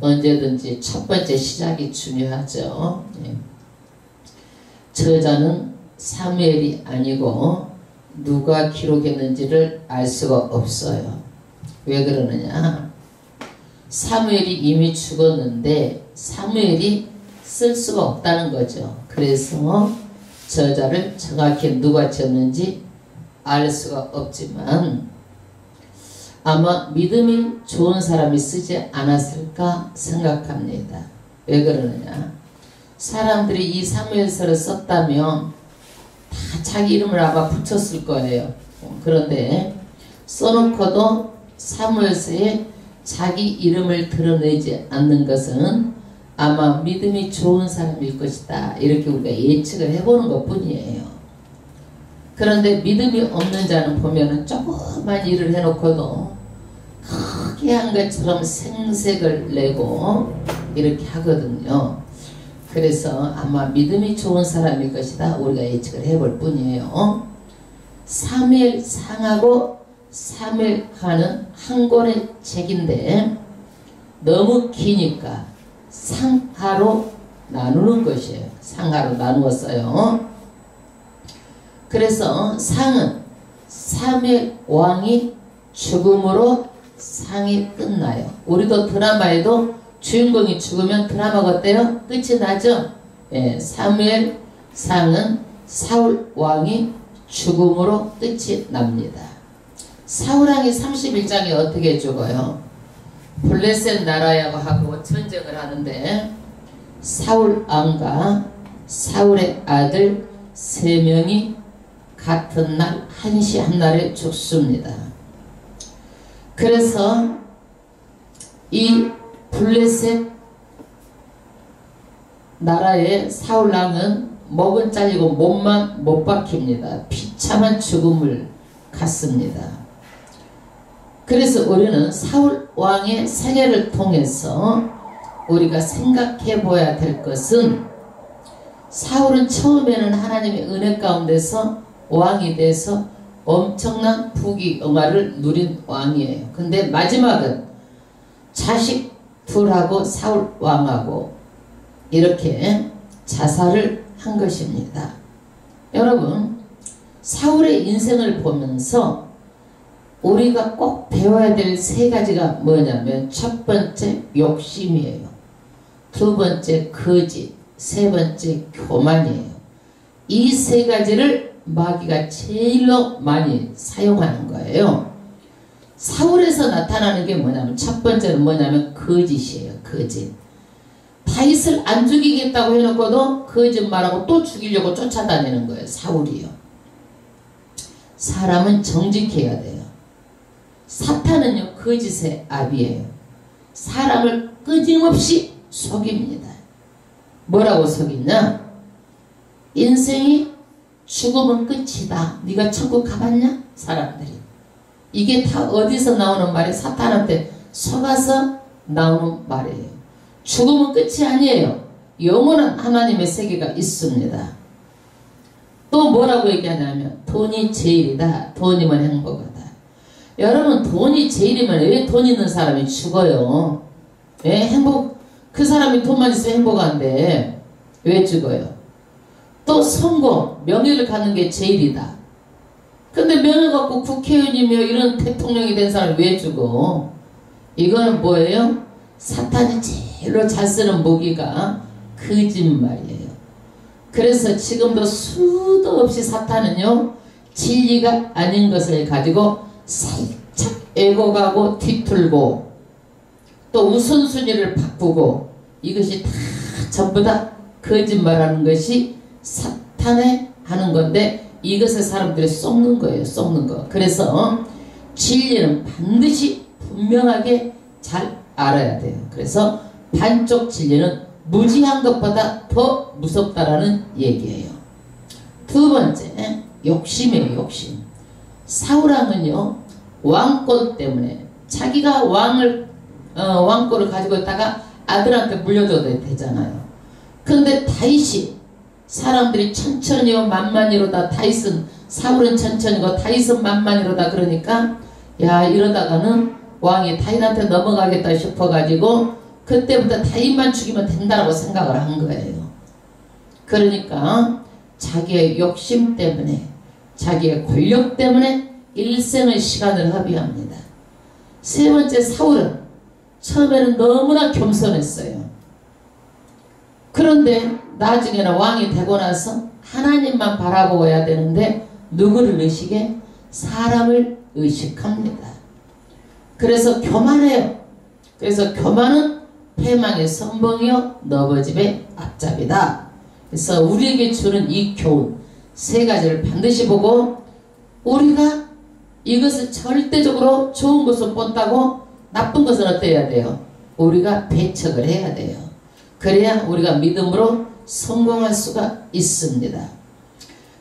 언제든지 첫 번째 시작이 중요하죠. 저자는 사무엘이 아니고 누가 기록했는지를 알 수가 없어요. 왜 그러느냐? 사무엘이 이미 죽었는데 사무엘이 쓸 수가 없다는 거죠. 그래서 저자를 정확히 누가 지었는지 알 수가 없지만 아마 믿음이 좋은 사람이 쓰지 않았을까 생각합니다. 왜 그러느냐? 사람들이 이 사무엘서를 썼다면 다 자기 이름을 아마 붙였을 거예요. 그런데 써놓고도 사무엘서에 자기 이름을 드러내지 않는 것은 아마 믿음이 좋은 사람일 것이다. 이렇게 우리가 예측을 해보는 것 뿐이에요. 그런데 믿음이 없는 자는 보면은 조그만 일을 해놓고도 크게 한 것처럼 생색을 내고 이렇게 하거든요. 그래서 아마 믿음이 좋은 사람일 것이다. 우리가 예측을 해볼 뿐이에요. 사무엘상하고 사무엘하는 한 권의 책인데 너무 기니까 상하로 나누는 것이에요. 상하로 나누었어요. 그래서 상은 사무엘 왕이 죽음으로 상이 끝나요. 우리도 드라마에도 주인공이 죽으면 드라마가 어때요? 끝이 나죠? 사무엘 상은 사울 왕이 죽음으로 끝이 납니다. 사울 왕이 31장에 어떻게 죽어요? 블레셋 나라하고 전쟁을 하는데 사울 왕과 사울의 아들 3명이 같은 날 한시 한날에 죽습니다. 그래서 이 블레셋 나라의 사울 왕은 목은 잘리고 몸만 못 박힙니다. 비참한 죽음을 갖습니다. 그래서 우리는 사울 왕의 생애를 통해서 우리가 생각해 보아야 될 것은 사울은 처음에는 하나님의 은혜 가운데서 왕이 돼서 엄청난 부귀영화를 누린 왕이에요. 근데 마지막은 자식 둘하고 사울 왕하고 이렇게 자살을 한 것입니다. 여러분, 사울의 인생을 보면서 우리가 꼭 배워야 될 3가지가 뭐냐면 첫 번째 욕심이에요. 두 번째 거짓, 세 번째 교만이에요. 이 3가지를 마귀가 제일로 많이 사용하는 거예요. 사울에서 나타나는 게 뭐냐면 첫 번째는 뭐냐면 거짓이에요. 거짓. 다윗을 안 죽이겠다고 해놓고도 거짓말하고 또 죽이려고 쫓아다니는 거예요. 사울이요. 사람은 정직해야 돼요. 사탄은요 거짓의 아비예요. 사람을 끊임없이 속입니다. 뭐라고 속이냐? 인생이 죽으면 끝이다. 네가 천국 가봤냐? 사람들이. 이게 다 어디서 나오는 말이 사탄한테 속아서 나오는 말이에요. 죽으면 끝이 아니에요. 영원한 하나님의 세계가 있습니다. 또 뭐라고 얘기하냐면 돈이 제일이다. 돈이면 행복하다. 여러분, 돈이 제일이면 왜 돈 있는 사람이 죽어요? 왜 그 사람이 돈만 있으면 행복한데 왜 죽어요? 또 성공, 명예를 갖는 게 제일이다. 근데 명예 갖고 국회의원이며 이런 대통령이 된 사람이 왜 죽어? 이거는 뭐예요? 사탄이 제일로 잘 쓰는 무기가 거짓말이에요. 그래서 지금도 수도 없이 사탄은요 진리가 아닌 것을 가지고 살짝 애고가고 뒤틀고 또 우선순위를 바꾸고 이것이 다 전부 다 거짓말하는 것이 사탄의 하는 건데 이것을 사람들이 썩는 거예요. 썩는 거. 그래서 진리는 반드시 분명하게 잘 알아야 돼요. 그래서 반쪽 진리는 무지한 것보다 더 무섭다라는 얘기예요. 두 번째, 욕심이에요. 욕심. 사울왕은요 왕권 때문에 자기가 왕권을 가지고 있다가 아들한테 물려줘도 되잖아요. 근데 다윗이 사람들이 천천히요 만만이로다. 사울은 천천히고 다윗은 만만이로다. 그러니까 야 이러다가는 왕이 다윗한테 넘어가겠다 싶어가지고 그때부터 다윗만 죽이면 된다고 생각을 한 거예요. 그러니까 자기의 욕심 때문에, 자기의 권력 때문에 일생의 시간을 허비합니다. 세 번째, 사울은 처음에는 너무나 겸손했어요. 그런데 나중에는 왕이 되고 나서 하나님만 바라보고 해야 되는데 누구를 의식해? 사람을 의식합니다. 그래서 교만해요. 그래서 교만은 패망의 선봉이요 너버집의 앞잡이다. 그래서 우리에게 주는 이 교훈 세 가지를 반드시 보고, 우리가 이것을 절대적으로 좋은 것을 본다고 나쁜 것은 어때야 돼요? 우리가 배척을 해야 돼요. 그래야 우리가 믿음으로 성공할 수가 있습니다.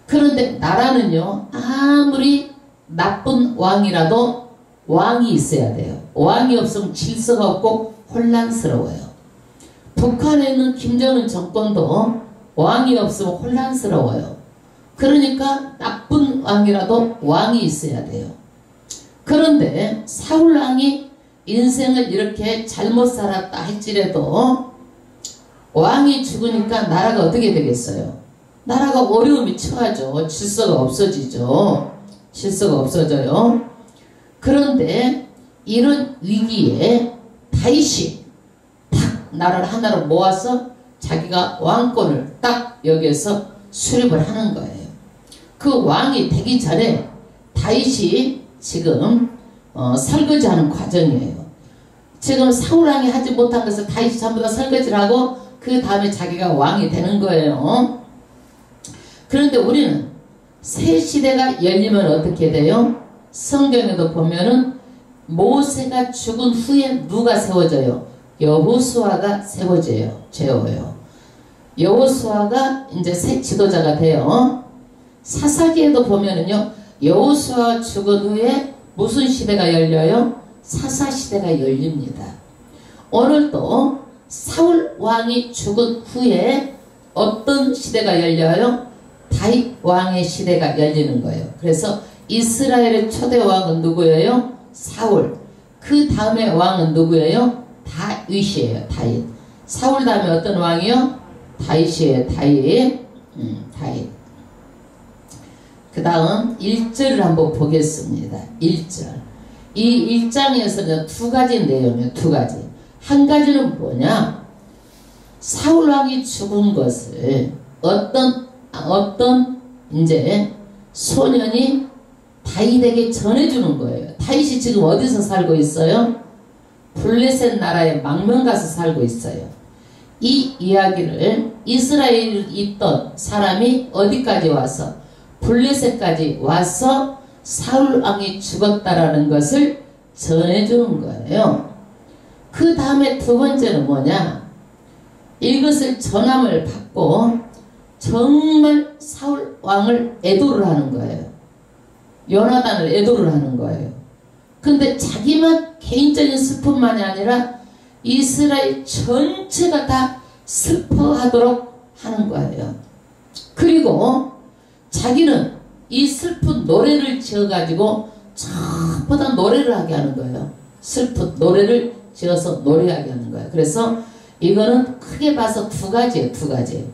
그런데 나라는요, 아무리 나쁜 왕이라도 왕이 있어야 돼요. 왕이 없으면 질서가 없고 혼란스러워요. 북한에 있는 김정은 정권도 왕이 없으면 혼란스러워요. 그러니까 나쁜 왕이라도 왕이 있어야 돼요. 그런데 사울 왕이 인생을 이렇게 잘못 살았다 할지라도 왕이 죽으니까 나라가 어떻게 되겠어요? 나라가 어려움이 처하죠. 질서가 없어지죠. 질서가 없어져요. 그런데 이런 위기에 다윗이 딱 나라를 하나로 모아서 자기가 왕권을 딱 여기에서 수립을 하는 거예요. 그 왕이 되기 전에 다윗이 지금 설거지하는 과정이에요. 지금 사울 왕이 하지 못한 것을 다윗이 전부 다 설거지를 하고 그 다음에 자기가 왕이 되는 거예요. 그런데 우리는 새 시대가 열리면 어떻게 돼요? 성경에도 보면은 모세가 죽은 후에 누가 세워져요? 여호수아가 세워져요. 여호수아가 이제 새 지도자가 돼요. 사사기에도 보면은요, 여호수아 죽은 후에 무슨 시대가 열려요? 사사시대가 열립니다. 오늘도 사울 왕이 죽은 후에 어떤 시대가 열려요? 다윗 왕의 시대가 열리는 거예요. 그래서 이스라엘의 초대 왕은 누구예요? 사울. 그 다음에 왕은 누구예요? 다윗이에요. 다윗. 사울 다음에 어떤 왕이요? 다윗이에요. 다윗. 그 다음 1절을 한번 보겠습니다. 1절. 이 1장에서는 두 가지 내용이에요. 두 가지. 한 가지는 뭐냐? 사울 왕이 죽은 것을 어떤 이제 소년이 다윗에게 전해주는 거예요. 다윗이 지금 어디서 살고 있어요? 블레셋 나라의 망명가서 살고 있어요. 이 이야기를 이스라엘에 있던 사람이 어디까지 와서? 블레셋까지 와서 사울 왕이 죽었다라는 것을 전해주는 거예요. 그 다음에 두 번째는 뭐냐? 이것을 전함을 받고 정말 사울 왕을 애도를 하는 거예요. 요나단을 애도를 하는 거예요. 근데 자기만 개인적인 슬픔만이 아니라 이스라엘 전체가 다 슬퍼하도록 하는 거예요. 그리고 자기는 이 슬픈 노래를 지어가지고 전부 다 노래를 하게 하는 거예요. 슬픈 노래를 지어서 노래하게 하는 거예요. 그래서 이거는 크게 봐서 두 가지예요. 두 가지.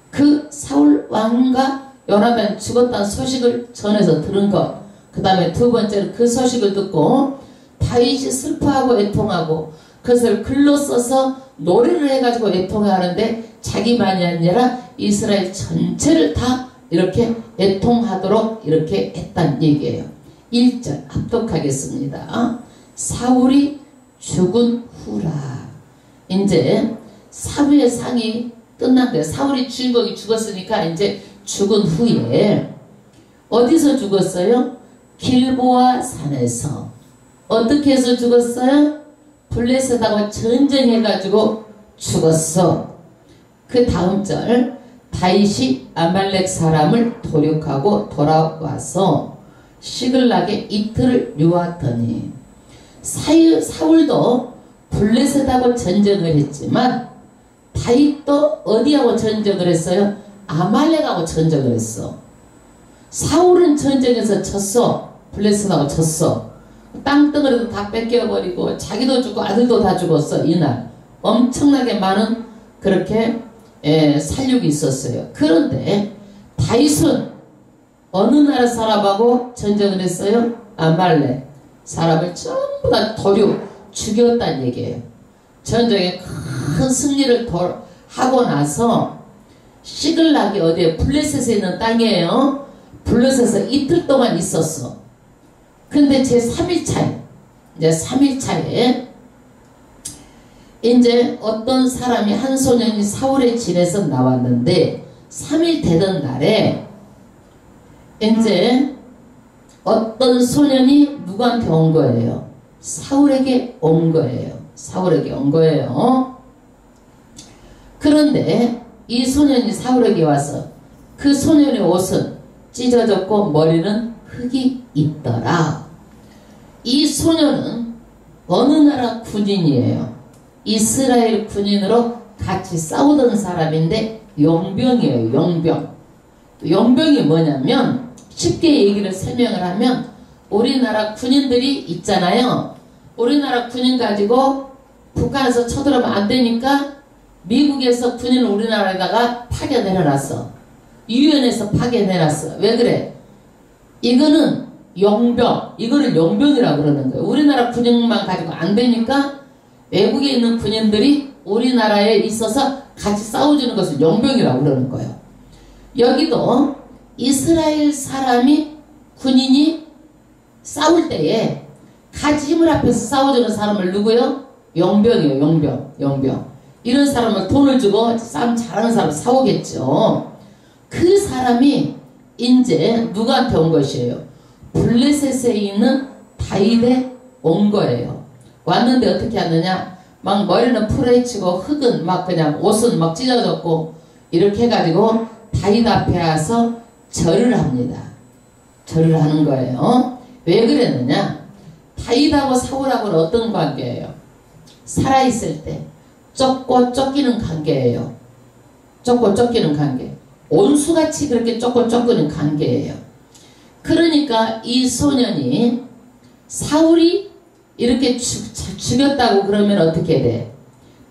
그 사울 왕과 요나단 죽었다는 소식을 전해서 들은 것. 그 다음에 두 번째는 그 소식을 듣고 다윗이 슬퍼하고 애통하고 그것을 글로 써서 노래를 해가지고 애통하는데 자기만이 아니라 이스라엘 전체를 다 이렇게 애통하도록 이렇게 했단 얘기예요. 1절 합독하겠습니다. 사울이 죽은 후라. 이제 사부의 상이 끝난 거예요. 사울이 주인공이 죽었으니까 이제 죽은 후에 어디서 죽었어요? 길보아 산에서. 어떻게 해서 죽었어요? 블레셋하고 전쟁해가지고 죽었어. 그 다음 절 다윗이 아말렉 사람을 도륙하고 돌아와서 시글락에 이틀을 유하더니. 사울도 블레셋하고 전쟁을 했지만 다윗도 어디하고 전쟁을 했어요? 아말렉하고 전쟁을 했어. 사울은 전쟁에서 졌어. 블레셋하고 졌어. 땅덩어리도 다 뺏겨버리고 자기도 죽고 아들도 다 죽었어. 이날 엄청나게 많은 그렇게 살육이 있었어요. 그런데 다윗은 어느 나라 사람하고 전쟁을 했어요? 아말렉 사람을 전부 다 도륙 죽였다는 얘기예요. 전쟁에 큰 승리를 하고 나서 시글락이 어디에 블레셋에 있는 땅이에요. 블레셋에서 이틀 동안 있었어. 근데 제 3일차에 이제 3일차에 이제 어떤 사람이 한 소년이 사울의 진에서 나왔는데 3일 되던 날에 이제 어떤 소년이 누구한테 온 거예요? 사울에게 온 거예요. 사울에게 온 거예요. 그런데 이 소년이 사울에게 와서 그 소년의 옷은 찢어졌고 머리는 흙이 있더라. 이 소년은 어느 나라 군인이에요? 이스라엘 군인으로 같이 싸우던 사람인데 용병이에요. 용병. 용병이 뭐냐면 쉽게 얘기를 설명을 하면 우리나라 군인들이 있잖아요. 우리나라 군인 가지고 북한에서 쳐들어오면 안 되니까 미국에서 군인을 우리나라에다가 파견해놨어. 유엔에서 파견해놨어. 왜 그래? 이거는 용병, 이거를 용병이라고 그러는 거예요. 우리나라 군인만 가지고 안 되니까 외국에 있는 군인들이 우리나라에 있어서 같이 싸워주는 것을 용병이라고 그러는 거예요. 여기도 이스라엘 사람이 군인이 싸울 때에 같이 힘을 합해서 싸워주는 사람을 누구요? 용병이에요. 용병. 이런 사람을 돈을 주고 싸움 잘하는 사람 싸우겠죠. 그 사람이 이제 누구한테 온 것이에요? 블레셋에 있는 다윗에 온 거예요. 왔는데 어떻게 하느냐? 막 머리는 풀어헤치고 흙은 막 그냥 옷은 막 찢어졌고 이렇게 해가지고 다윗 앞에 와서 절을 합니다. 절을 하는 거예요. 왜 그랬느냐? 다윗하고 사울하고는 어떤 관계예요? 살아있을 때 쫓고 쫓기는 관계예요. 쫓고 쫓기는 관계. 온수같이 그렇게 쫓고 쫓기는 관계예요. 그러니까 이 소년이 사울이 이렇게 죽였다고 그러면 어떻게 돼?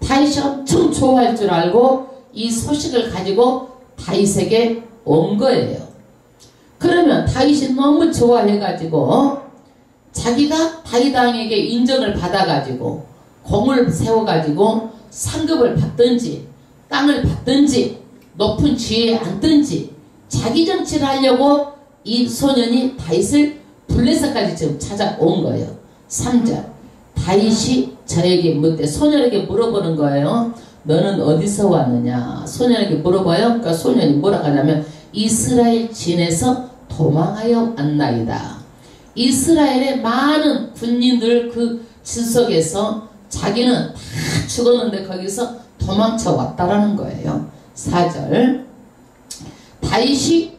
다윗이 엄청 좋아할 줄 알고 이 소식을 가지고 다윗에게 온 거예요. 그러면 다윗이 너무 좋아해가지고 자기가 다윗 왕에게 인정을 받아가지고 공을 세워가지고 상급을 받든지 땅을 받든지 높은 지위에 앉든지 자기 정치를 하려고 이 소년이 다윗을 블레셋까지 지금 찾아온 거예요. 3절 다윗이 저에게 묻되 소년에게 물어보는 거예요. 너는 어디서 왔느냐? 소년에게 물어봐요. 그러니까 소년이 뭐라고 하냐면 이스라엘 진에서 도망하여 왔나이다. 이스라엘의 많은 군인들 그 진 속에서 자기는 다 죽었는데 거기서 도망쳐 왔다라는 거예요. 4절 다윗이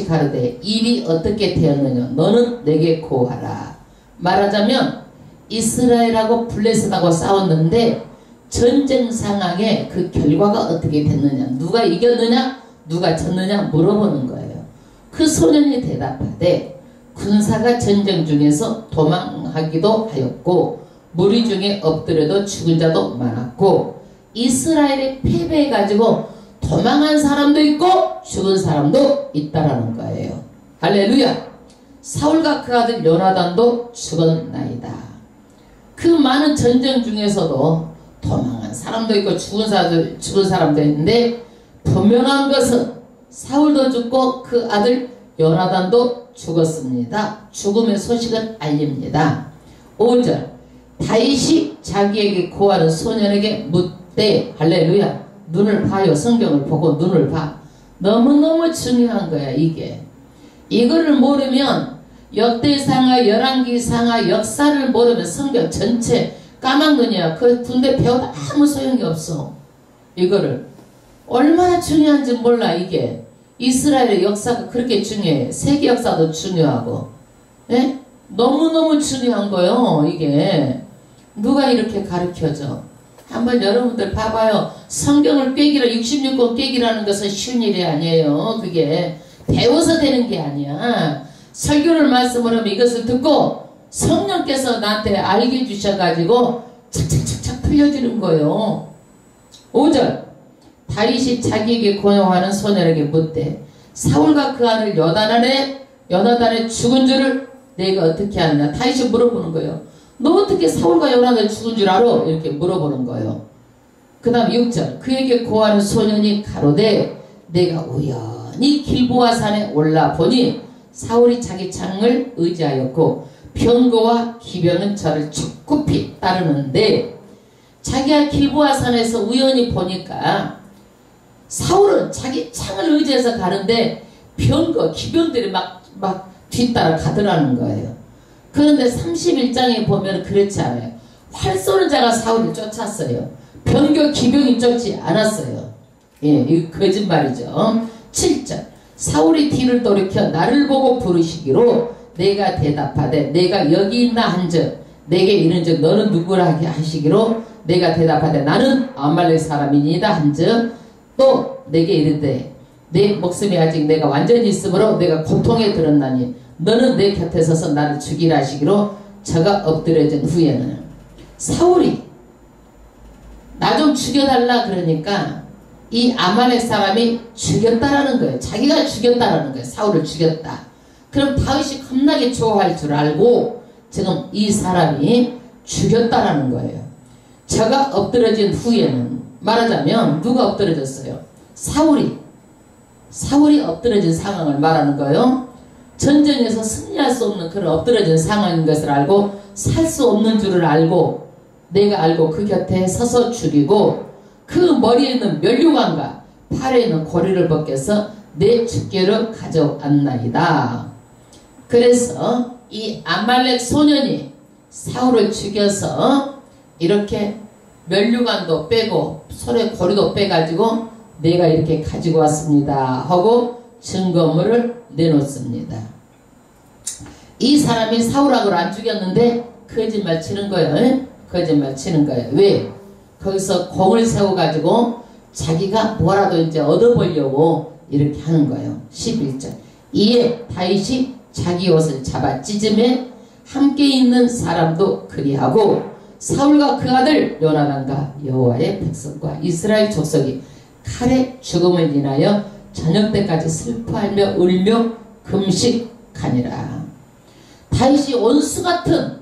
가로되 일이 어떻게 되었느냐? 너는 내게 고하라. 말하자면 이스라엘하고 블레셋하고 싸웠는데 전쟁 상황에 그 결과가 어떻게 됐느냐? 누가 이겼느냐? 누가 졌느냐? 물어보는 거예요. 그 소년이 대답하되 군사가 전쟁 중에서 도망하기도 하였고 무리 중에 엎드려도 죽은 자도 많았고 이스라엘이 패배해가지고 도망한 사람도 있고 죽은 사람도 있다라는 거예요. 할렐루야. 사울과 그 아들 요나단도 죽었나이다. 그 많은 전쟁 중에서도 도망한 사람도 있고 죽은 사람도 있는데 분명한 것은 사울도 죽고 그 아들 요나단도 죽었습니다. 죽음의 소식을 알립니다. 5절 다윗이 자기에게 고하는 소년에게 묻되 할렐루야. 눈을 봐요. 성경을 보고 눈을 봐. 너무너무 중요한 거야 이게. 이거를 모르면 역대상하 열왕기상하 역사를 모르면 성경 전체 까막눈이야. 그 군대 배워도 아무 소용이 없어. 이거를 얼마나 중요한지 몰라. 이게 이스라엘의 역사가 그렇게 중요해. 세계 역사도 중요하고 예? 너무너무 중요한 거요. 이게 누가 이렇게 가르쳐줘? 한번 여러분들 봐봐요. 성경을 꿰기라 66권 꿰기라는 것은 쉬운 일이 아니에요. 그게 배워서 되는 게 아니야. 설교를 말씀을 하면 이것을 듣고 성령께서 나한테 알게 해주셔가지고 착착착착 풀려지는 거예요. 5절 다윗이 자기에게 고용하는 소년에게 묻되 사울과 그 아들 요나단의 죽은 줄을 내가 어떻게 아느냐. 다윗이 물어보는 거예요. 너 어떻게 사울과 요나단이 죽은 줄 알아? 이렇게 물어보는 거예요. 그 다음 6절 그에게 고하는 소년이 가로되 내가 우연히 길보아 산에 올라보니 사울이 자기 창을 의지하였고 병거와 기병은 저를 촉굽히 따르는데 자기가 길보아 산에서 우연히 보니까 사울은 자기 창을 의지해서 가는데 병거 기병들이 막 뒤따라 가더라는 거예요. 그런데 31장에 보면 그렇지 않아요. 활 쏘는 자가 사울을 쫓았어요. 병거 기병이 쫓지 않았어요. 예, 이거 거짓말이죠. 7절 사울이 뒤를 돌이켜 나를 보고 부르시기로 내가 대답하되 내가 여기 있나 한즉 내게 이른즉 너는 누구라 하시기로 내가 대답하되 나는 아말렉 사람이니이다 한즉 또 내게 이르되 내 목숨이 아직 내가 완전히 있으므로 내가 고통에 들었나니 너는 내 곁에 서서 나를 죽이라 하시기로 저가 엎드려진 후에는 사울이 나 좀 죽여달라 그러니까 이 아말렉 사람이 죽였다라는 거예요. 자기가 죽였다라는 거예요. 사울을 죽였다. 그럼 다윗이 겁나게 좋아할 줄 알고 지금 이 사람이 죽였다라는 거예요. 저가 엎드려진 후에는 말하자면 누가 엎드려졌어요? 사울이 엎드려진 상황을 말하는 거예요. 전쟁에서 승리할 수 없는 그런 엎드려진 상황인 것을 알고 살 수 없는 줄을 알고 내가 알고 그 곁에 서서 죽이고 그 머리에 있는 면류관과 팔에 있는 고리를 벗겨서 내 주께로 가져왔나이다. 그래서 이 아말렉 소년이 사울을 죽여서 이렇게 면류관도 빼고 손에 고리도 빼가지고 내가 이렇게 가지고 왔습니다 하고 증거물을 내놓습니다. 이 사람이 사울하고를 안 죽였는데 거짓말 치는 거예요. 거짓말 치는 거예요. 왜? 거기서 공을 세워가지고 자기가 뭐라도 이제 얻어보려고 이렇게 하는 거예요. 11절 이에 다윗이 자기 옷을 잡아 찢음에 함께 있는 사람도 그리하고 사울과 그 아들 요나단과 여호와의 백성과 이스라엘 족속이 칼의 죽음을 인하여 저녁 때까지 슬퍼하며 울며 금식하니라. 다윗이 원수 같은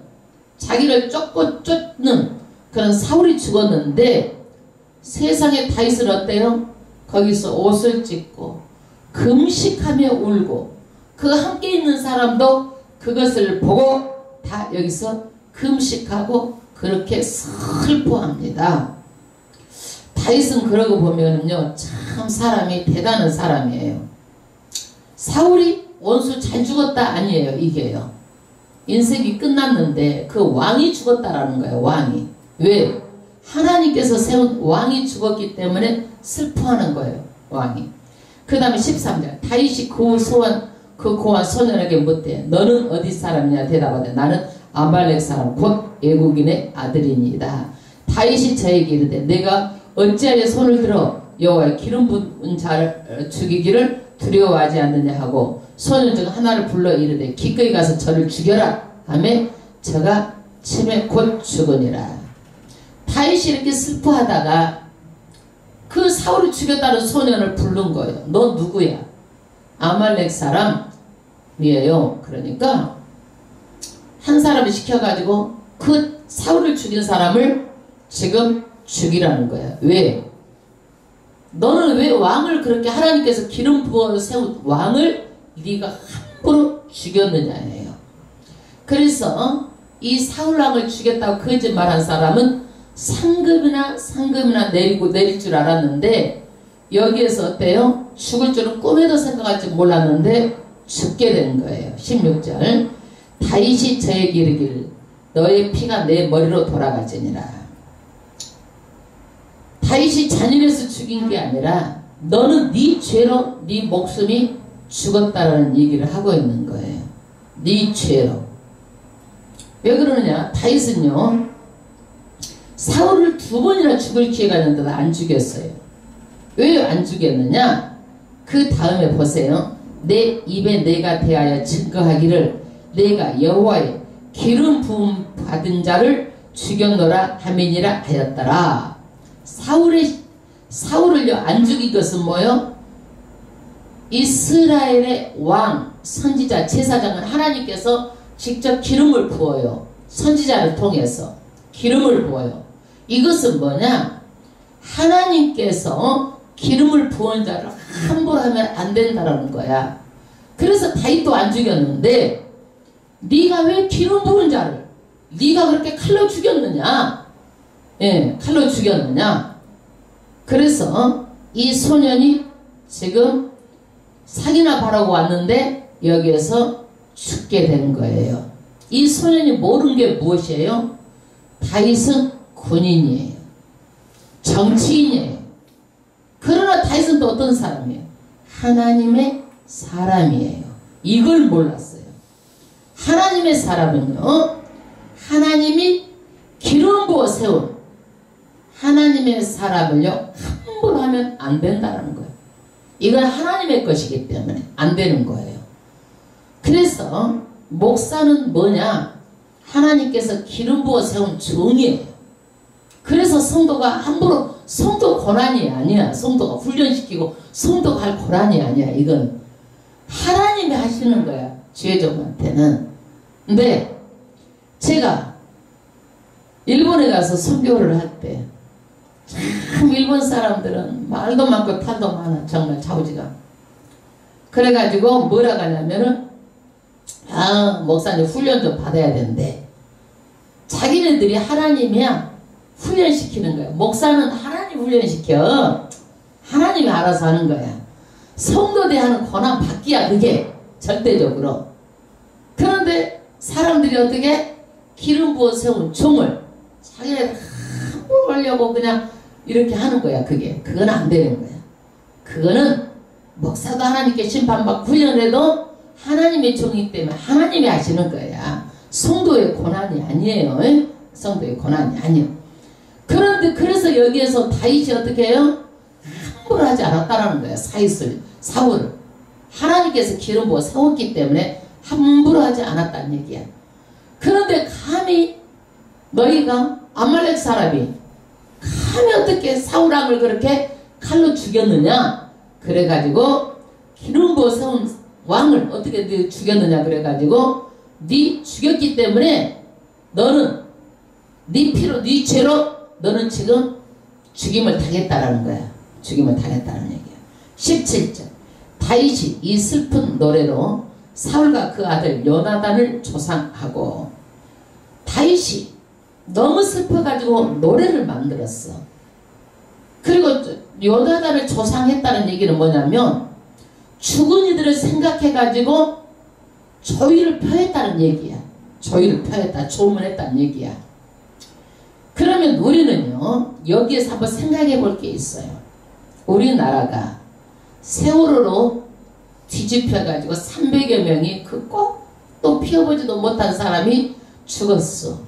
자기를 쫓는 그런 사울이 죽었는데 세상에 다윗은 어때요? 거기서 옷을 찢고 금식하며 울고 그 함께 있는 사람도 그것을 보고 다 여기서 금식하고 그렇게 슬퍼합니다. 다윗은 그러고 보면은요 참 사람이 대단한 사람이에요. 사울이 원수 잘 죽었다 아니에요. 이게요. 인생이 끝났는데 그 왕이 죽었다라는 거예요. 왕이. 왜? 하나님께서 세운 왕이 죽었기 때문에 슬퍼하는 거예요. 왕이. 그 다음에 13절 다윗이 그 고한 소년에게 묻되 너는 어디 사람이냐 대답하되 나는 아말렉 사람 곧 애국인의 아들이니이다. 다윗이 저에게 이르되 내가 어찌하여 손을 들어 여호와의 기름 부은 자를 죽이기를 두려워하지 않느냐 하고 소년 중 하나를 불러 이르되 기꺼이 가서 저를 죽여라 하매 저가 치매 곧 죽으니라. 다윗이 이렇게 슬퍼하다가 그 사울을 죽였다는 소년을 부른 거예요. 너 누구야? 아말렉 사람이에요. 그러니까 한 사람을 시켜가지고 그 사울을 죽인 사람을 지금 죽이라는 거야. 왜? 너는 왜 왕을 그렇게 하나님께서 기름 부어 세운 왕을 네가 함부로 죽였느냐예요. 그래서 이 사울왕을 죽였다고 거짓말한 사람은 상금이나 내릴 줄 알았는데 여기에서 어때요? 죽을 줄은 꿈에도 생각할지 몰랐는데 죽게 된 거예요. 16절 다윗이 저에게 이르기를 너의 피가 내 머리로 돌아가지니라. 다윗이 잔인해서 죽인 게 아니라 너는 네 죄로 네 목숨이 죽었다라는 얘기를 하고 있는 거예요. 네 죄로. 왜 그러느냐? 다윗은요 사울을 2번이나 죽을 기회가 있는데도 안 죽였어요. 왜 안 죽였느냐? 그 다음에 보세요. 내 입에 내가 대하여 증거하기를 내가 여호와의 기름 부음 받은 자를 죽였노라 하민이라 하였더라. 사울을요 안 죽인 것은 뭐요? 이스라엘의 왕 선지자 제사장은 하나님께서 직접 기름을 부어요. 선지자를 통해서 기름을 부어요. 이것은 뭐냐? 하나님께서 기름을 부은 자를 함부로 하면 안 된다라는 거야. 그래서 다윗도 안 죽였는데 네가 왜 기름 부은 자를 네가 그렇게 칼로 죽였느냐? 예, 칼로 죽였느냐? 그래서 이 소년이 지금 사기나 바라고 왔는데 여기에서 죽게 된 거예요. 이 소년이 모르는 게 무엇이에요? 다윗은 군인이에요. 정치인이에요. 그러나 다윗은 또 어떤 사람이에요? 하나님의 사람이에요. 이걸 몰랐어요. 하나님의 사람은요, 하나님이 기름 부어 세운 하나님의 사람을요 함부로 하면 안 된다는 거예요. 이건 하나님의 것이기 때문에 안 되는 거예요. 그래서 목사는 뭐냐? 하나님께서 기름 부어 세운 종이에요. 그래서 성도가 함부로, 성도 권한이 아니야. 성도가 훈련시키고 성도 갈 권한이 아니야. 이건 하나님이 하시는 거야. 지혜종한테는. 근데 제가 일본에 가서 선교를 할 때 참 일본 사람들은 말도 많고 탈도 많아. 정말 자우지가. 그래가지고 뭐라고 하냐면은 목사님 훈련 좀 받아야 되는데 자기네들이 하나님이야 훈련시키는 거야. 목사는 하나님 훈련시켜. 하나님이 알아서 하는 거야. 성도 대하는 권한 받기야 그게 절대적으로. 그런데 사람들이 어떻게 기름 부어 세운 종을 자기네들 함부로 하려고 그냥 이렇게 하는 거야. 그건 안 되는 거야. 그거는 목사도 하나님께 심판받고 훈련해도 하나님의 종이기 때문에 하나님이 하시는 거야. 성도의 권한이 아니에요. 성도의 권한이 아니에요. 그런데 그래서 여기에서 다윗이 어떻게 해요? 함부로 하지 않았다라는 거야. 사울을 하나님께서 기름 부어 세웠기 때문에 함부로 하지 않았다는 얘기야. 그런데 감히 너희가 아말렉 사람이 감히 어떻게 사울왕을 그렇게 칼로 죽였느냐? 그래가지고 기름 부어 세운 왕을 어떻게 죽였느냐? 그래가지고 네 죽였기 때문에 너는 네 피로 네 죄로 너는 지금 죽임을 당했다라는 거야. 죽임을 당했다는 얘기야. 17절 다윗이 이 슬픈 노래로 사울과 그 아들 요나단을 조상하고 다윗이 너무 슬퍼가지고 노래를 만들었어. 그리고 요나단을 조상했다는 얘기는 뭐냐면 죽은 이들을 생각해가지고 조의를 펴했다는 얘기야. 조의를 펴했다. 조문했다는 얘기야. 그러면 우리는요 여기에서 한번 생각해 볼 게 있어요. 우리나라가 세월호로 뒤집혀가지고 300여 명이 그 꽃도 피워보지도 못한 사람이 죽었어.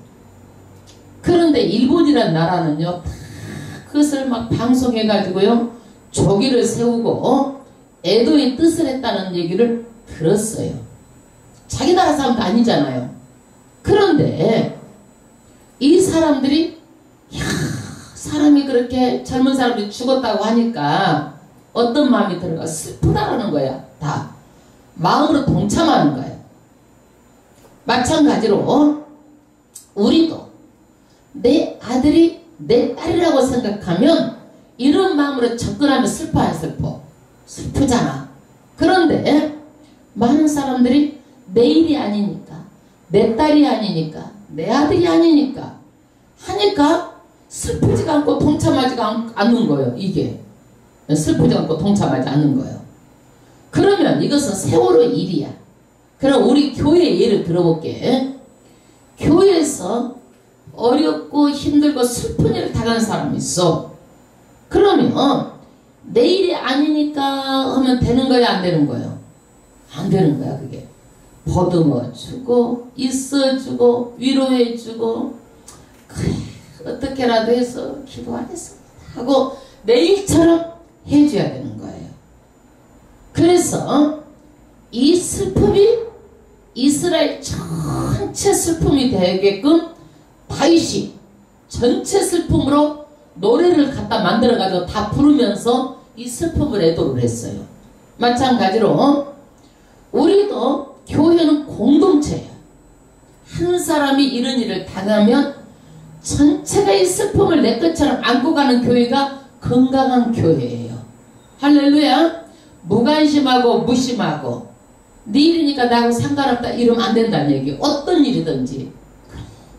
그런데 일본이란 나라는요 다 그것을 막 방송해가지고요 조기를 세우고 애도의 뜻을 했다는 얘기를 들었어요. 자기 나라 사람도 아니잖아요. 그런데 이 사람들이 사람이 그렇게 젊은 사람들이 죽었다고 하니까 어떤 마음이 들어가? 슬프다라는 거야. 다 마음으로 동참하는 거야. 마찬가지로 우리도 내 아들이 내 딸이라고 생각하면 이런 마음으로 접근하면 슬퍼 안 슬퍼? 슬프잖아. 그런데 많은 사람들이 내 일이 아니니까 내 딸이 아니니까 내 아들이 아니니까 하니까 슬프지가 않고 동참하지가 않는 거예요. 이게 슬프지 않고 동참하지 않는 거예요. 그러면 이것은 세월호 일이야. 그럼 우리 교회 예를 들어볼게. 교회에서 어렵고 힘들고 슬픈 일을 당하는 사람이 있어. 그러면 내 일이 아니니까 하면 되는 거야 안 되는 거예요? 안 되는 거야. 그게 보듬어주고 있어주고 위로해주고 그래 어떻게라도 해서 기도하겠습니다 하고 내일처럼 해줘야 되는 거예요. 그래서 이 슬픔이 이스라엘 전체 슬픔이 되게끔 다윗이 전체 슬픔으로 노래를 갖다 만들어가지고 다 부르면서 이 슬픔을 애도를 했어요. 마찬가지로 우리도 교회는 공동체예요. 한 사람이 이런 일을 당하면 전체가 이 슬픔을 내 것처럼 안고 가는 교회가 건강한 교회예요. 할렐루야. 무관심하고 무심하고 네 일이니까 나하고 상관없다 이러면 안 된다는 얘기예요. 어떤 일이든지.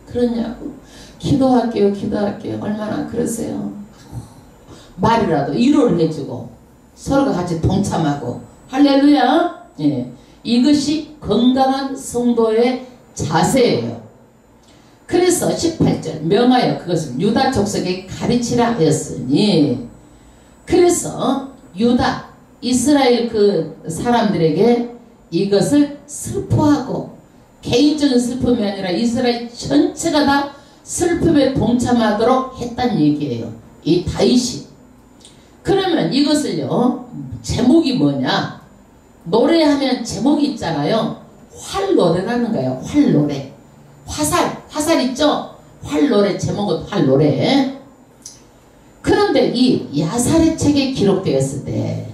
그러냐고. 기도할게요. 기도할게요. 얼마나 그러세요. 말이라도 위로를 해주고 서로가 같이 동참하고. 할렐루야. 예. 이것이 건강한 성도의 자세예요. 그래서 18절 명하여 그것을 유다 족속에 가르치라 하였으니, 그래서 유다 이스라엘 그 사람들에게 이것을 슬퍼하고, 개인적인 슬픔이 아니라 이스라엘 전체가 다 슬픔에 동참하도록 했단 얘기예요. 이 다윗이. 그러면 이것을요, 제목이 뭐냐? 노래하면 제목이 있잖아요. 활노래라는 거예요. 활노래. 화살 있죠? 활노래. 제목은 활노래. 그런데 이 야살의 책에 기록되었을 때,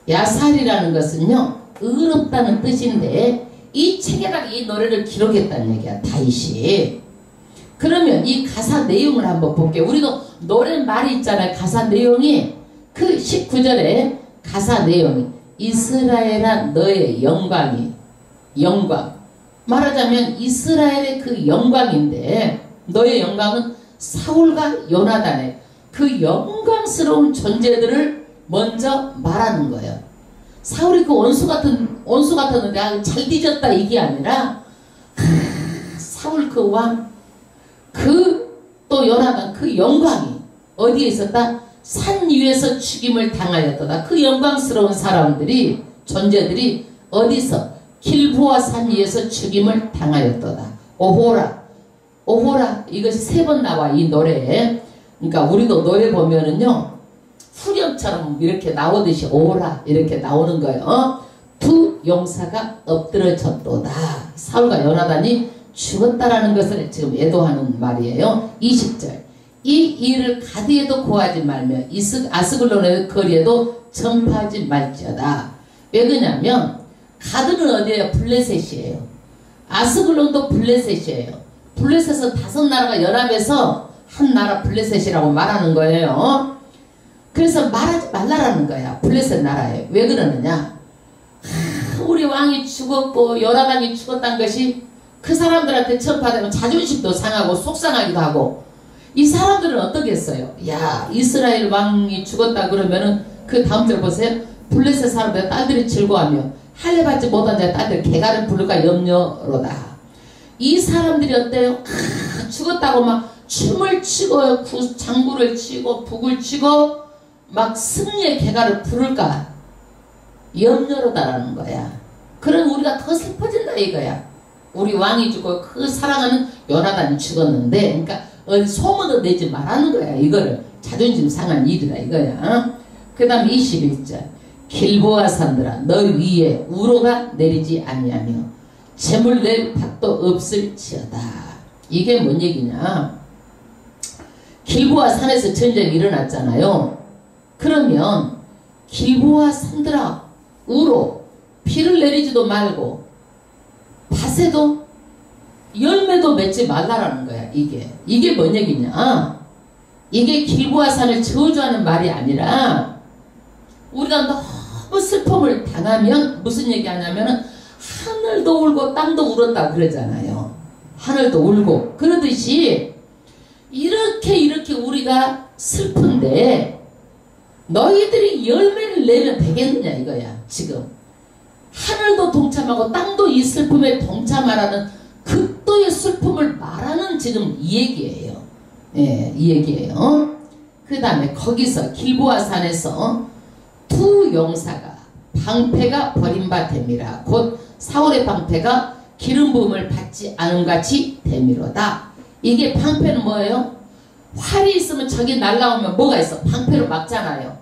야살이라는 것은요 의롭다는 뜻인데 이 책에다가 이 노래를 기록했다는 얘기야, 다윗이. 그러면 이 가사 내용을 한번 볼게요. 우리도 노랫말이 있잖아요. 가사 내용이 그 19절에 가사 내용이 이스라엘아 너의 영광이, 영광 말하자면 이스라엘의 그 영광인데, 너의 영광은 사울과 요나단의 그 영광스러운 존재들을 먼저 말하는 거예요. 사울이 그 원수 같았는데 잘 뒤졌다 이게 아니라, 사울 그 왕, 그 또 요나단 그 영광이 어디에 있었다? 산 위에서 죽임을 당하였다. 그 영광스러운 사람들이, 존재들이 어디서? 길보아 산 위에서 죽임을 당하였다. 오호라, 오호라. 이것이 3번 나와 이 노래에. 그러니까 우리도 노래 보면은요 후렴처럼 이렇게 나오듯이 오호라 이렇게 나오는 거예요. 두 용사가 엎드러졌도다. 사울과 요나단이 죽었다라는 것을 지금 애도하는 말이에요. 20절. 이 일을 가드에도 고하지 말며 아스글론의 거리에도 전파하지 말지어다. 왜 그러냐면 가드는 어디예요? 블레셋이에요. 아스글론도 블레셋이에요. 블레셋은 5나라가 연합해서 한 나라 블레셋이라고 말하는 거예요. 그래서 말하지 말라라는 거야. 블레셋 나라에. 왜 그러느냐? 우리 왕이 죽었고 요나단이 죽었다는 것이 그 사람들한테 전파되면 자존심도 상하고 속상하기도 하고, 이 사람들은 어떻겠어요? 야, 이스라엘 왕이 죽었다 그러면은 그 다음 절 보세요. 블레셋 사람들 딸들이 즐거워하며 할례받지 못한 자의 딸들 개가를 부를까 염려로다. 이 사람들이 어때요? 죽었다고 막 춤을 추고 장구를 치고 북을 치고 막 승리의 개가를 부를까 염려로다라는 거야. 그럼 우리가 더 슬퍼진다 이거야. 우리 왕이 죽고 그 사랑하는 요나단이 죽었는데, 그러니까 어디 소문도 내지 말라는 거야. 이거를 자존심 상한 일이다 이거야. 그 다음에 21절. 길보아 산들아 너 위에 우로가 내리지 아니하며 재물 낼 밭도 없을지어다. 이게 뭔 얘기냐? 길보아 산에서 전쟁이 일어났잖아요. 그러면 길보아 산들아 우로 비를 내리지도 말고 밭에도 열매도 맺지 말라라는 거야. 이게 뭔 얘기냐? 이게 길보아 산을 저주하는 말이 아니라, 우리가 너무 슬픔을 당하면 무슨 얘기 하냐면은 하늘도 울고 땅도 울었다 그러잖아요. 하늘도 울고. 그러듯이 이렇게 우리가 슬픈데 너희들이 열매를 내면 되겠느냐 이거야. 지금 하늘도 동참하고 땅도 이 슬픔에 동참하라는 극도의 슬픔을 말하는 지금 이 얘기예요. 예, 이 얘기예요. 그 다음에 거기서 길보아 산에서 두 용사가 방패가 버림바 됨이라. 곧 사울의 방패가 기름 부음을 받지 않은 같이 됨이로다. 이게 방패는 뭐예요? 활이 있으면 적이 날라오면 뭐가 있어? 방패로 막잖아요.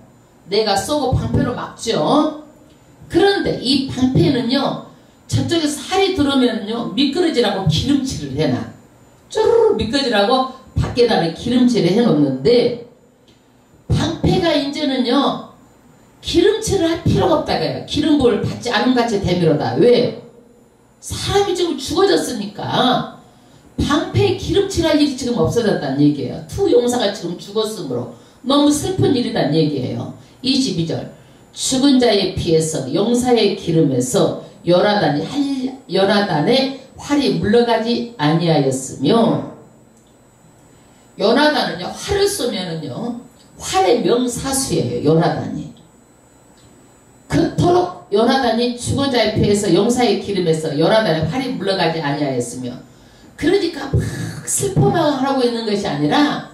내가 쏘고 방패로 막죠. 그런데 이 방패는요, 저쪽에서 활이 들어오면요 미끄러지라고 기름칠을 해놔. 쪼르르 미끄러지라고 밖에다 기름칠을 해놓는데 방패가 이제는요 기름칠을 할 필요가 없다고요. 기름부을 받지 않은 같이 대미로다. 왜? 사람이 지금 죽어졌으니까 방패에 기름칠할 일이 지금 없어졌다는 얘기예요. 두 용사가 지금 죽었으므로 너무 슬픈 일이란 얘기예요. 22절 죽은 자의 피에서 용사의 기름에서 요나단의 활이 물러가지 아니하였으며 요나단은요 활을 쏘면은요 활의 명사수예요. 요나단이 그토록 요나단이 죽은 자의 피에서 용사의 기름에서 요나단의 활이 물러가지 아니하였으며 그러니까 막 슬퍼만 하고 있는 것이 아니라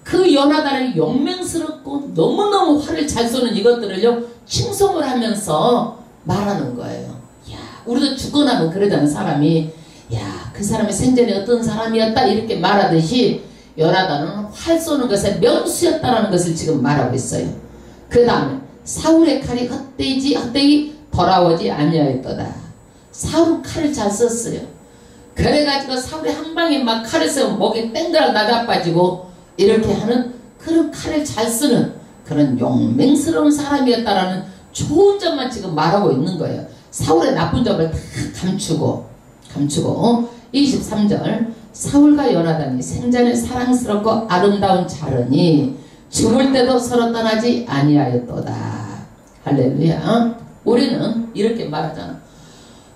그 요나단을 용맹스럽고 너무너무 활을 잘 쏘는 이것들을요 칭송을 하면서 말하는 거예요. 야, 우리도 죽고 나면 그러잖아. 사람이 야, 그 사람이 생전에 어떤 사람이었다 이렇게 말하듯이 요나단은 활 쏘는 것에 명수였다라는 것을 지금 말하고 있어요. 그 다음에 사울의 칼이 헛되이 돌아오지 아니하였도다. 사울은 칼을 잘 썼어요. 그래가지고 사울이 한 방에 막 칼을 쓰면 목이 땡그랑 나자빠지고 이렇게 하는 그런 칼을 잘 쓰는 그런 용맹스러운 사람이었다라는 좋은 점만 지금 말하고 있는 거예요. 사울의 나쁜 점을 다 감추고 23절 사울과 요나단이 생전에 사랑스럽고 아름다운 자르니 죽을 때도 서로 떠나지 아니하였도다. 할렐루야. 우리는 이렇게 말하잖아.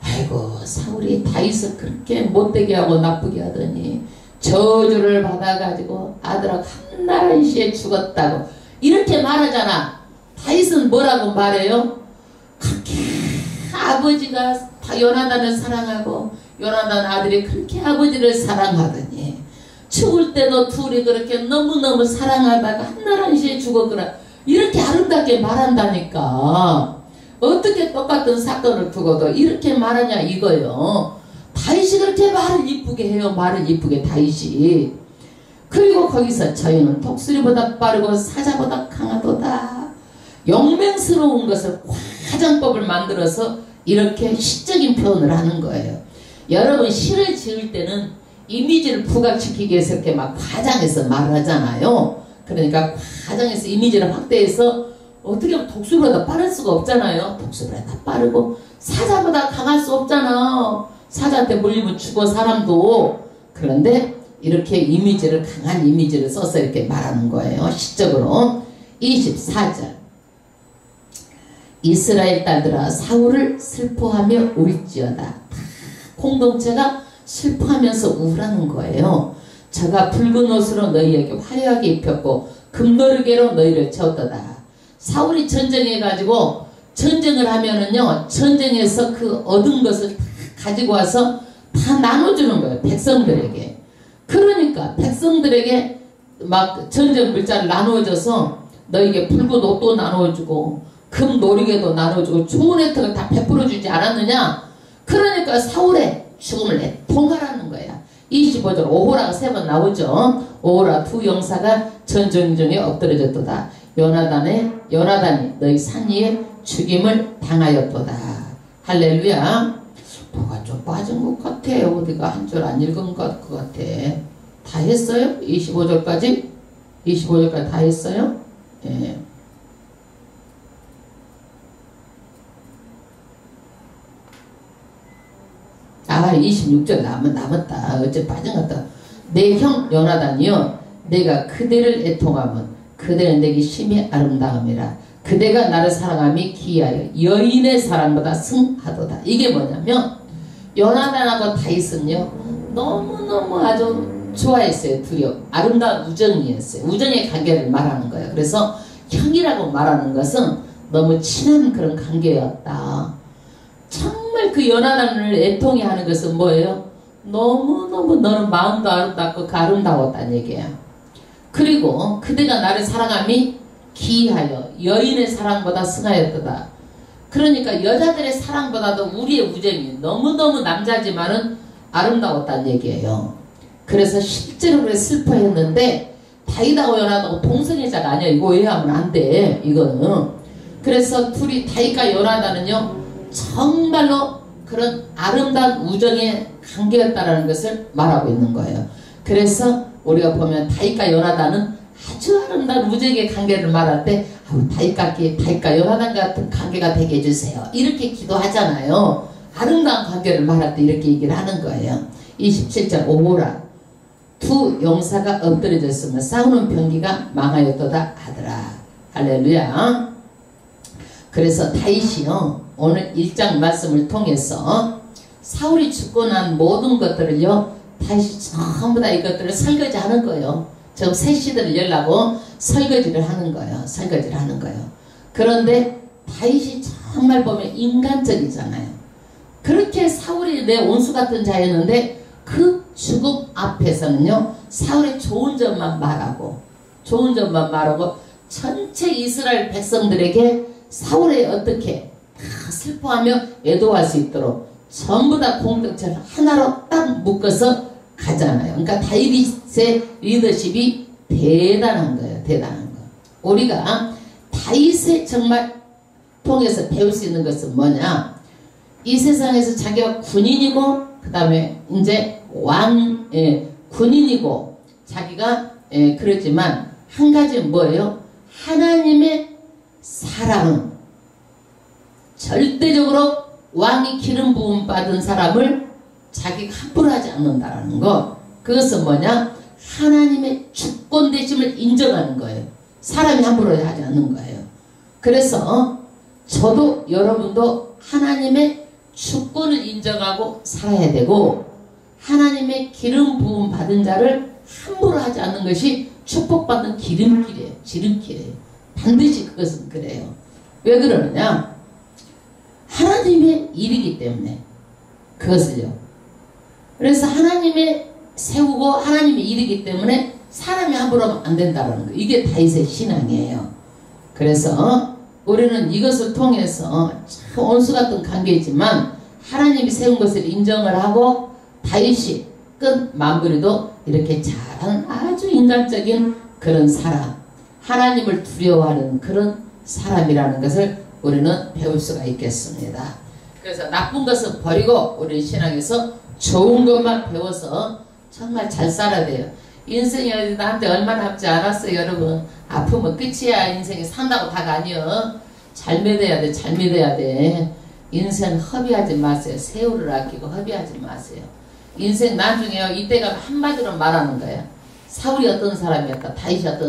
아이고 사울이 다윗을 그렇게 못되게 하고 나쁘게 하더니 저주를 받아가지고 아들하고 한날시에 죽었다고 이렇게 말하잖아. 다윗은 뭐라고 말해요? 그렇게 아버지가 요나단을 사랑하고 요나단 아들이 그렇게 아버지를 사랑하더니 죽을 때도 둘이 그렇게 너무너무 사랑하다가 한날한시에 죽었구나 이렇게 아름답게 말한다니까. 어떻게 똑같은 사건을 두고도 이렇게 말하냐 이거요. 다윗이 그렇게 말을 이쁘게 해요. 말을 이쁘게 다윗이. 그리고 거기서 저희는 독수리보다 빠르고 사자보다 강하도다. 용맹스러운 것을 화장법을 만들어서 이렇게 시적인 표현을 하는 거예요. 여러분 시를 지을 때는 이미지를 부각시키기 위해서 이렇게 막 과장해서 말을 하잖아요. 그러니까 과장해서 이미지를 확대해서 어떻게 하면 독수리보다 빠를 수가 없잖아요. 독수리보다 빠르고 사자보다 강할 수 없잖아. 사자한테 물리면 죽어 사람도. 그런데 이렇게 이미지를 강한 이미지를 써서 이렇게 말하는 거예요. 시적으로. 24절 이스라엘 딸들아 사울을 슬퍼하며 울지어다. 공동체가 슬퍼하면서 우라는 거예요. 저가 붉은 옷으로 너희에게 화려하게 입혔고 금노르개로 너희를 채웠도다. 사울이 전쟁해가지고 전쟁을 하면은요 전쟁에서 그 얻은 것을 다 가지고 와서 다 나눠주는 거예요. 백성들에게. 그러니까 백성들에게 막 전쟁 물자를 나눠줘서 너에게 붉은 옷도 나눠주고 금 노르개도 나눠주고 좋은 혜택을 다 베풀어주지 않았느냐. 그러니까 사울의 죽음을 애통하라는 거야. 25절 오호라가 3번 나오죠. 오호라 두 용사가 전쟁 중에 엎드려졌도다. 요나단이 너희 산 위에 죽임을 당하였도다. 할렐루야. 뭐가 좀 빠진 것 같아. 어디가 한 줄 안 읽은 것 같아. 다 했어요? 25절까지? 25절까지 다 했어요? 예. 아 26절 남았다. 어째 빠진 것 같다. 내 형 요나단이여 내가 그대를 애통하면 그대는 내게 심히 아름다움이라. 그대가 나를 사랑함이 기하여 여인의 사랑보다 승하도다. 이게 뭐냐면 요나단하고 다윗은요 너무너무 아주 좋아했어요. 둘이 아름다운 우정이었어요. 우정의 관계를 말하는 거예요. 그래서 형이라고 말하는 것은 너무 친한 그런 관계였다. 정말 그 요나단을 애통해 하는 것은 뭐예요? 너무너무 너는 마음도 아름답고 아름다웠다는 얘기예요. 그리고 그대가 나를 사랑함이 기하여 여인의 사랑보다 승하였도다. 그러니까 여자들의 사랑보다도 우리의 우정이 너무너무 남자지만은 아름다웠다는 얘기예요. 그래서 실제로 그래 슬퍼했는데 다윗하고 요나단하고 동성애자가 아니야. 이거 오해하면 안 돼. 이거는. 그래서 둘이 다윗과 요나단은요 정말로 그런 아름다운 우정의 관계였다라는 것을 말하고 있는 거예요. 그래서 우리가 보면 다윗과 요나단은 아주 아름다운 우정의 관계를 말할 때 다윗과 요나단 같은 관계가 되게 해주세요. 이렇게 기도하잖아요. 아름다운 관계를 말할 때 이렇게 얘기를 하는 거예요. 27절 오호라 두 용사가 엎드려졌으면 싸우는 병기가 망하였도다 하더라. 할렐루야. 그래서 다윗이요 오늘 1장 말씀을 통해서 사울이 죽고 난 모든 것들을요 다윗이 전부 다 이것들을 설거지하는 거예요. 저 새시들을 열라고 설거지를 하는 거예요. 설거지를 하는 거예요. 그런데 다윗이 정말 보면 인간적이잖아요. 그렇게 사울이 내 원수 같은 자였는데 그 죽음 앞에서는요 사울의 좋은 점만 말하고 전체 이스라엘 백성들에게 사울의 어떻게 다 슬퍼하며 애도할 수 있도록 전부 다 공동체를 하나로 딱 묶어서 가잖아요. 그러니까 다윗의 리더십이 대단한 거예요. 대단한 거. 우리가 다윗의 정말 통해서 배울 수 있는 것은 뭐냐? 이 세상에서 자기가 군인이고 그 다음에 이제 군인이고 자기가 그러지만 한 가지는 뭐예요? 하나님의 사랑은 절대적으로 왕이 기름 부음 받은 사람을 자기가 함부로 하지 않는다라는 거. 그것은 뭐냐? 하나님의 주권 되심을 인정하는 거예요. 사람이 함부로 하지 않는 거예요. 그래서 저도 여러분도 하나님의 주권을 인정하고 살아야 되고 하나님의 기름 부음 받은 자를 함부로 하지 않는 것이 축복받는 지름길이에요. 지름길이에요. 반드시 그것은 그래요. 왜 그러느냐? 하나님의 일이기 때문에 그것을요. 그래서 하나님의 세우고 하나님의 일이기 때문에 사람이 함부로 하면 안 된다는 거. 이게 다윗의 신앙이에요. 그래서 우리는 이것을 통해서 참 원수 같은 관계이지만 하나님이 세운 것을 인정을 하고 다윗이 끝 마무리도 이렇게 잘하는 아주 인간적인 그런 사람, 하나님을 두려워하는 그런 사람이라는 것을 우리는 배울 수가 있겠습니다. 그래서 나쁜 것은 버리고 우리 신앙에서 좋은 것만 배워서 정말 잘 살아야 돼요. 인생이 나한테 얼마 남지 않았어요. 여러분 아프면 끝이야. 인생이 산다고 다가 아니요. 잘 믿어야 돼. 잘 믿어야 돼. 인생 허비하지 마세요. 세월을 아끼고 허비하지 마세요. 인생 나중에요. 이때가 한마디로 말하는 거야. 사울이 어떤 사람이었다. 다윗이 어떤